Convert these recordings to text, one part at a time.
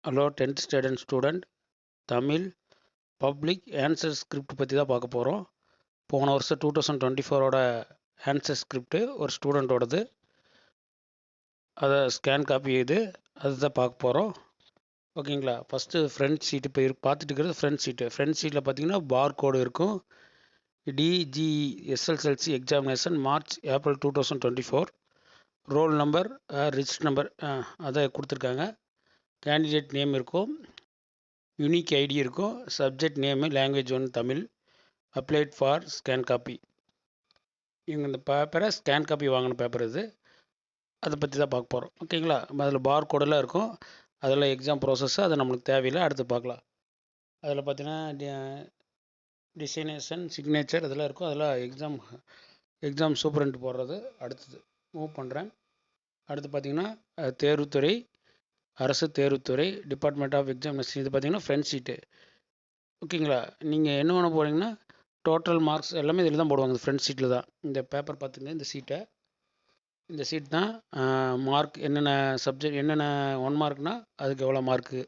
Hello 10th standard student. Tamil public answer script பற்றி தான் பார்க்க போகிறோம். போன வருஷம் 2024ஓட ஆன்சர் ஸ்கிரிப்ட் ஒரு ஸ்டூடெண்ட்டோடது. அதை ஸ்கேன் காப்பி அதுதான் பார்க்க போகிறோம். ஓகேங்களா? ஃபஸ்ட்டு ஃப்ரண்ட் சீட்டு இப்போ பார்த்துட்டு இருக்கிறது ஃப்ரண்ட் சீட்டில் பார்த்தீங்கன்னா பார் கோடு இருக்கும். DGSSLC examination March April 2024. Roll number, register number அதை கொடுத்துருக்காங்க. கேண்டிடேட் நேம் இருக்கும், யூனிக் ஐடி இருக்கும், subject name language 1 Tamil, applied for scan copy. இவங்க இந்த பேப்பரை ஸ்கேன் காப்பி வாங்கின பேப்பர் இது. அதை பற்றி தான் பார்க்க போகிறோம். ஓகேங்களா? அதில் பார் கோடெல்லாம் இருக்கும். அதில் எக்ஸாம் ப்ராசஸ் அது நம்மளுக்கு தேவையில்லை, அடுத்து பார்க்கலாம். அதில் பார்த்தீங்கன்னா டிசைனேஷன், சிக்னேச்சர் இதெல்லாம் இருக்கும். அதில் எக்ஸாம் சூப்பரண்ட் போடுறது. அடுத்தது மூவ் பண்ணுறேன். அடுத்து பார்த்தீங்கன்னா தேர்வுத்துறை, அரசு தேர்வுத்துறை, டிபார்ட்மெண்ட் ஆஃப் எக்ஸாமினேஷன். இது பார்த்தீங்கன்னா ஃப்ரண்ட் சீட்டு. ஓகேங்களா? நீங்கள் என்ன பண்ண போகிறீங்கன்னா டோட்டல் மார்க்ஸ் எல்லாமே இதில் தான் போடுவாங்க, ஃப்ரண்ட் சீட்டில் தான். இந்த பேப்பர் பார்த்துங்க, இந்த சீட் தான் மார்க் என்னென்ன சப்ஜெக்ட், என்னென்ன 1 மார்க்னால் அதுக்கு எவ்வளோ மார்க்கு,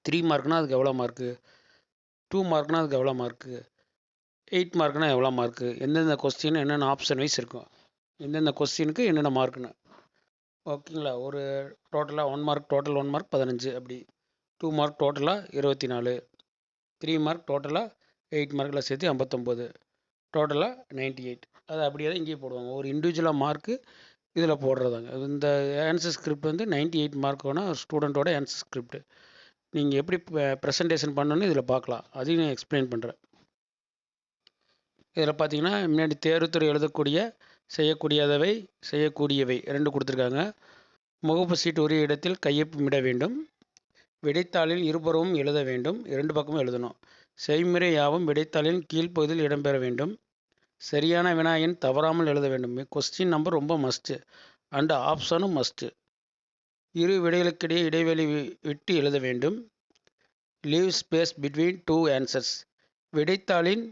3 மார்க்னால் அதுக்கு எவ்வளோ மார்க்கு, 2 மார்க்னால் அதுக்கு எவ்வளோ மார்க்கு, 8 மார்க்னால் எவ்வளோ மார்க்கு, எந்தெந்த கொஸ்டின் என்னென்ன ஆப்ஷன் வைஸ் இருக்கும், எந்தெந்த கொஸ்டினுக்கு என்னென்ன மார்க்குன்னு. ஓகேங்களா? ஒரு டோட்டலாக 1 மார்க், டோட்டல் 1 மார்க் 15, அப்படி 2 மார்க் டோட்டலாக 24, 3 மார்க் டோட்டலாக 8 மார்க்கில் சேர்த்து 59, டோட்டலாக 98. அது அப்படியே தான் இங்கேயே போடுவாங்க. ஒரு இண்டிவிஜுவலாக மார்க்கு இதில் போடுறதாங்க. இந்த ஆன்சர் ஸ்கிரிப்ட் வந்து 98 மார்க்கான ஸ்டூடெண்ட்டோட ஆன்சர் ஸ்கிரிப்ட். நீங்கள் எப்படி ப்ரெசன்டேஷன் பண்ணணுன்னு இதில் பார்க்கலாம். அதையும் நான் எக்ஸ்பிளைன் பண்ணுறேன். இதில் பார்த்தீங்கன்னா முன்னாடி தேர்வுத்துறை செய்யக்கூடியவை 2 கொடுத்துருக்காங்க. முகப்பு சீட்டு உரிய இடத்தில் கையொப்பமிட வேண்டும். விடைத்தாளில் இருபுறமும் எழுத வேண்டும், 2 பக்கமும் எழுதணும். செய்முறை யாவும் விடைத்தாளின் கீழ்ப்பகுதியில் இடம்பெற வேண்டும். சரியான வினா எண் தவறாமல் எழுத வேண்டும். கொஸ்டின் நம்பர் ரொம்ப மஸ்ட்டு அண்ட் ஆப்ஷனும் மஸ்ட்டு. இரு விடைகளுக்கிடையே இடைவெளி விட்டு எழுத வேண்டும். Leave space between 2 answers. விடைத்தாளின்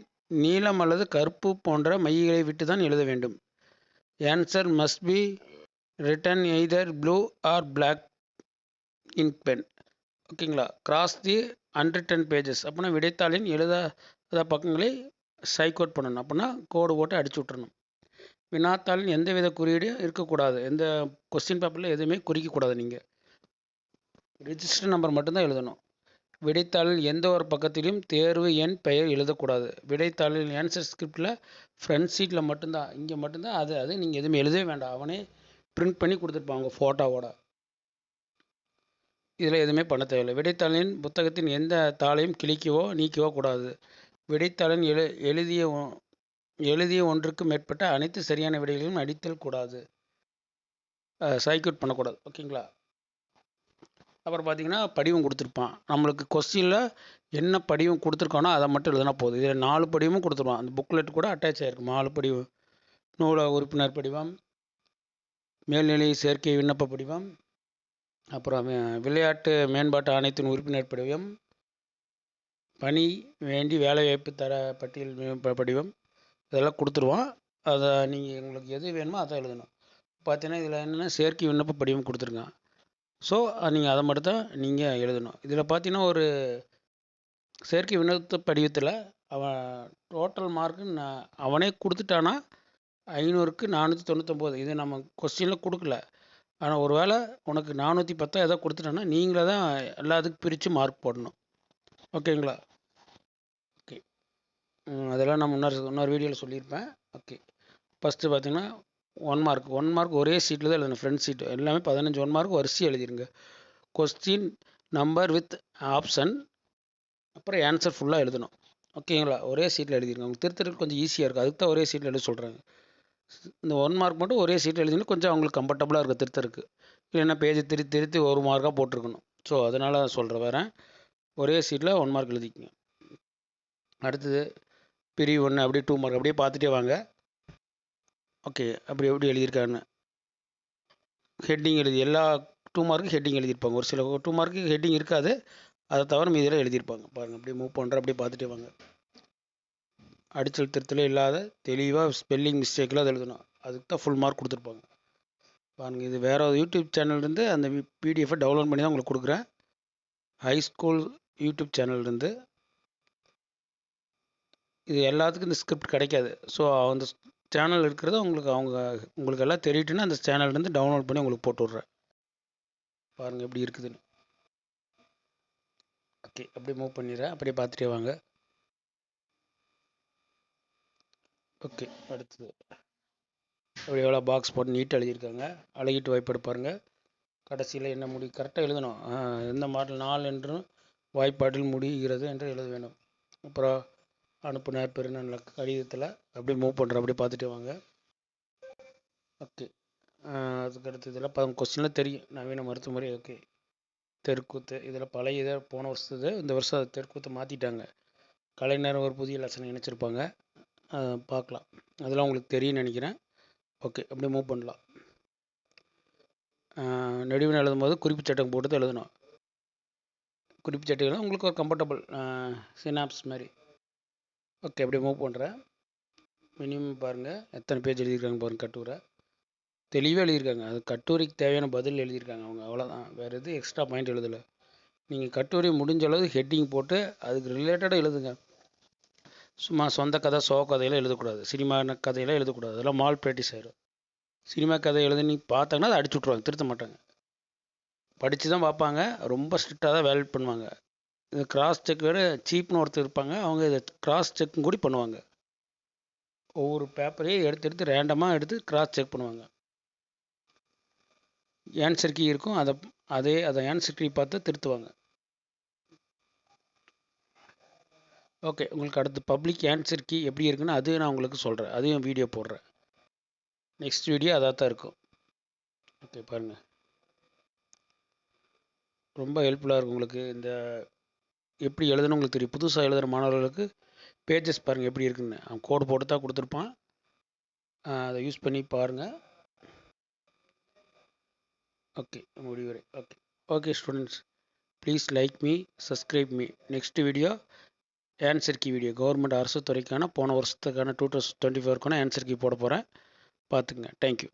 நீலம் அல்லது கருப்பு போன்ற மையங்களை விட்டு தான் எழுத வேண்டும். Answer must be written either blue or black ink pen. ஓகேங்களா? Cross the unwritten pages. அப்படின்னா விடைத்தாளின் எழுதாத பக்கங்களை சைக்கோட் பண்ணணும். அப்படின்னா கோடு போட்டு அடிச்சு விட்றணும். வினாத்தாளின் எந்தவித குறியீடு இருக்கக்கூடாது. எந்த கொஸ்டின் பேப்பரில் எதுவுமே குறிக்கக்கூடாது. நீங்கள் ரிஜிஸ்டர் நம்பர் மட்டும்தான் எழுதணும். விடைத்தாளில் எந்த ஒரு பக்கத்திலும் தேர்வு எண் பெயர் எழுதக்கூடாது. விடைத்தாளில் ஆன்சர் ஸ்கிரிப்டில் ஃப்ரண்ட் சீட்டில் மட்டும்தான், இங்கே மட்டும்தான் அது நீங்கள் எதுவுமே எழுதவே வேண்டாம். அவனே பிரிண்ட் பண்ணி கொடுத்துருப்பாங்க ஃபோட்டோவோட. இதில் எதுவுமே பண்ண தேவையில்லை. விடைத்தாளின் புத்தகத்தின் எந்த தாளையும் கிழிக்கவோ நீக்கவோ கூடாது. விடைத்தாளின் எழுதிய ஒன்றுக்கு மேற்பட்ட அனைத்து சரியான விடைகளையும் அடித்தல் கூடாது. சைக்யூட் பண்ணக்கூடாது. ஓகேங்களா? அப்புறம் பார்த்தீங்கன்னா படிவம் கொடுத்துருப்பான். நம்மளுக்கு கொஸ்டினில் என்ன படிவம் கொடுத்துருக்கானோ அதை மட்டும் எழுதினா போதும். இதில் 4 படிவமும் கொடுத்துருவான். அந்த புக்லெட் கூட அட்டாச் ஆகிருக்கும். 4 படிவம்: நூலக உறுப்பினர் படிவம், மேல்நிலை சேர்க்கை விண்ணப்ப படிவம், அப்புறம் விளையாட்டு மேம்பாட்டு ஆணையத்தின் உறுப்பினர் படிவம், பணி வேண்டி வேலைவாய்ப்பு தர பட்டியல் படிவம், இதெல்லாம் கொடுத்துருவான். அதை நீங்கள் உங்களுக்கு எது வேணுமோ அதை எழுதணும். பார்த்தீங்கன்னா இதில் என்னென்னா சேர்க்கை விண்ணப்ப படிவம் கொடுத்துருக்கான். ஸோ நீங்கள் அதை மட்டும் தான் நீங்கள் எழுதணும். இதில் பார்த்தீங்கன்னா ஒரு செயற்கை விண்ணப்ப படிவத்தில் அவன் டோட்டல் மார்க்கு அவனே கொடுத்துட்டானா 500க்கு 499. இது நம்ம கொஸ்டினில் கொடுக்கல. ஆனால் ஒரு வேளை உனக்கு 410 ஏதோ கொடுத்துட்டானா நீங்களே தான் எல்லாத்துக்கும் பிரித்து மார்க் போடணும். ஓகேங்களா? ஓகே, அதெல்லாம் நான் இன்னொரு வீடியோவில் சொல்லியிருப்பேன். ஓகே, ஃபஸ்ட்டு பார்த்தீங்கன்னா 1 மார்க் ஒரே சீட்டில் தான் எழுதணும். ஃப்ரண்ட் சீட்டு எல்லாமே 15 1 மார்க் வரிசையாக எழுதிருங்க. கொஸ்டின் நம்பர் வித் ஆப்ஷன், அப்புறம் ஆன்சர் ஃபுல்லாக எழுதணும். ஓகேங்களா? ஒரே சீட்டில் எழுதிருங்க. உங்களுக்கு திருத்தறதுக்கு கொஞ்சம் ஈஸியாக இருக்கும். அதுக்கு தான் ஒரே சீட்டில் எழுத சொல்கிறாங்க. இந்த 1 மார்க் மட்டும் ஒரே சீட்டில் எழுதினா கொஞ்சம் அவங்களுக்கு கம்ஃபர்டபுளாக இருக்கும் திருத்தறதுக்கு. இல்லைன்னா பேஜை திருத்தி 1 மார்க்காக போட்டிருக்கணும். ஸோ அதனால் சொல்கிறேன். வேறு ஒரே சீட்டில் 1 மார்க் எழுதிக்கங்க. அடுத்தது பிரிவு 1 அப்படியே 2 மார்க் அப்படியே பார்த்துட்டே வாங்க. ஓகே, அப்படி எப்படி எழுதியிருக்காருன்னு ஹெட்டிங் எழுதி எல்லா 2 மார்க்கு ஹெட்டிங் எழுதியிருப்பாங்க. ஒரு சில 2 மார்க்கு ஹெட்டிங் இருக்காது, அதை தவிர மீதியில் எழுதியிருப்பாங்க. பாருங்கள், அப்படியே மூவ் பண்ணுற அப்படியே பார்த்துட்டே வாங்க. அடிச்சல் திருத்தலே இல்லாத தெளிவாக ஸ்பெல்லிங் மிஸ்டேக்கில் அதை எழுதணும். அதுக்கு தான் ஃபுல் மார்க் கொடுத்துருப்பாங்க. பாருங்கள், இது வேறு யூடியூப் சேனல்லேருந்து அந்த பிடிஎஃபை டவுன்லோட் பண்ணி தான் உங்களுக்கு கொடுக்குறேன். ஹை ஸ்கூல் யூடியூப் சேனல்லேருந்து. இது எல்லாத்துக்கும் இந்த ஸ்கிரிப்ட் கிடைக்காது. ஸோ அந்த சேனல் இருக்கிறத உங்களுக்கு எல்லாம் தெரியட்டுன்னு அந்த சேனல்லேருந்து டவுன்லோட் பண்ணி உங்களுக்கு போட்டு விட்றேன். பாருங்கள் எப்படி இருக்குதுன்னு. ஓகே, அப்படியே மூவ் பண்ணிடுறேன். அப்படியே பார்த்துட்டே வாங்க. ஓகே, அடுத்தது அப்படி எவ்வளோ பாக்ஸ் போட்டு நீட்டாக எழுதியிருக்காங்க. அழகிட்டு வாய்ப்பாடு பாருங்கள். கடைசியில் என்ன முடி கரெக்டாக எழுதணும். எந்த மாடல் 4 என்றும் வாய்ப்பாட்டில் முடிகிறது என்று எழுத வேண்டும். அப்புறம் அனுப்புனர் பெருநன்ல கடிதத்தில் அப்படியே மூவ் பண்ணுறோம். அப்படியே பார்த்துட்டே வாங்க. ஓகே, அதுக்கு அடுத்ததில் கொஸ்டினில் தெரியும். நவீன மருத்துவ முறை. ஓகே, தெருக்கூத்து இதில் பழைய இதை போன வருஷத்து இந்த வருஷம் அது தெருக்கூத்தை மாற்றிட்டாங்க. கலைஞர் ஒரு புதிய லெசன் இணைச்சிருப்பாங்க, பார்க்கலாம். அதெல்லாம் உங்களுக்கு தெரியும்னு நினைக்கிறேன். ஓகே, அப்படியே மூவ் பண்ணலாம். நெடுவினை எழுதும் போது குறிப்பு சட்டம் போட்டு தான் எழுதணும். குறிப்பு சட்டைகள் உங்களுக்கு ஒரு கம்ஃபர்டபுள் சினாப்ஸ் மாதிரி. ஓகே, அப்படியே மூவ் பண்ணுறேன். மினிமம் பாருங்கள் எத்தனை பேஜ் எழுதியிருக்காங்க பாருங்கள். கட்டுரை தெளிவாக எழுதியிருக்காங்க. அது கட்டுரைக்கு தேவையான பதில் எழுதியிருக்காங்க அவங்க, அவ்வளோதான். வேறு எதுவும் எக்ஸ்ட்ரா பாயிண்ட் எழுதலை. நீங்கள் கட்டுரை முடிஞ்ச அளவு ஹெட்டிங் போட்டு அதுக்கு ரிலேட்டடாக எழுதுங்க. சும்மா சொந்த கதை சோ கதையெல்லாம் எழுதக்கூடாது. சினிமா கதையெல்லாம் எழுதக்கூடாது. அதெல்லாம் மால் ப்ராக்டிஸ் ஆயிடும். சினிமா கதை எழுதுன்னு பார்த்தாங்கன்னா அதை அடிச்சு விட்ருவாங்க, திருத்த மாட்டாங்க. படித்து தான் பார்ப்பாங்க. ரொம்ப ஸ்ட்ரிக்டாக தான் வேலிட் பண்ணுவாங்க. இது கிராஸ் செக் வேறு சீப்னு ஒருத்தர் இருப்பாங்க, அவங்க இதை கிராஸ் செக்கும் கூட பண்ணுவாங்க. ஒவ்வொரு பேப்பரையும் எடுத்து ரேண்டமாக எடுத்து கிராஸ் செக் பண்ணுவாங்க. ஆன்சர் கீ இருக்கும், அதை ஆன்சர் கீ பார்த்து திருத்துவாங்க. ஓகே, உங்களுக்கு அடுத்து பப்ளிக் ஆன்சர் கீ எப்படி இருக்குன்னு அது நான் உங்களுக்கு சொல்கிறேன். அதையும் வீடியோ போடுறேன். நெக்ஸ்ட் வீடியோ அதாக தான் இருக்கும். ஓகே, பாருங்கள். ரொம்ப ஹெல்ப்ஃபுல்லாக இருக்கும் உங்களுக்கு. இந்த எப்படி எழுதணும் உங்களுக்கு தெரியும். புதுசாக எழுதுகிற மாணவர்களுக்கு பேஜஸ் பாருங்கள் எப்படி இருக்குன்னு. அவன் கோடு போட்டு தான் கொடுத்துருப்பான், அதை யூஸ் பண்ணி பாருங்கள். ஓகே, முடிவரை. Okay okay students, please like me, subscribe me. Next video answer key video. Government அரசு துறைக்கான போன வருஷத்துக்கான 2024க்கான ஆன்சர் கீ போட போகிறேன். பார்த்துக்குங்க. தேங்க்யூ.